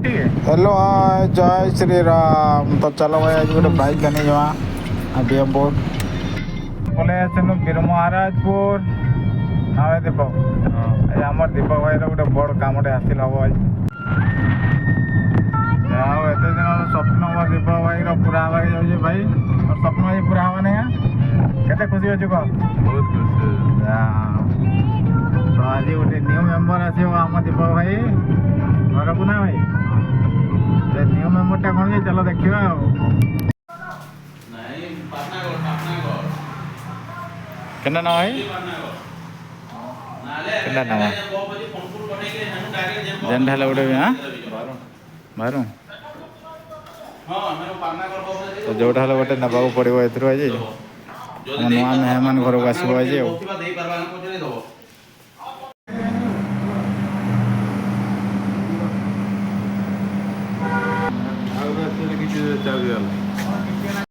Hello hi जय श्री राम। तो चलो भाई आज गोटे बाइक आनी जा डीएम बोर्ड बोले आसनु बीर महाराजपुर हाँ दीपक आज आम दीपक भाई गोटे बड़ कामटे आसिल हम आज एत दिन स्वप्न मो दीपक भाई पूरा हवा जाऊे भाई और स्वप्न भाई पूरा हवा नहीं केते खुशी अच्छे कह बहुत खुश तो आज गोटे न्यू मेम्बर आसो आम दीपक भाई घर को ना भाई न्यू मेम्बरटा कौन है चलो देखा केना ना भाई केना ना जेनटा हेल्ला गोटे हाँ बारू तो जोटा हेल्ला गोटे नवा पड़ो ए आज नुआ मेहमान घर को आसो आज କିଛି ଚାଲିଗଲା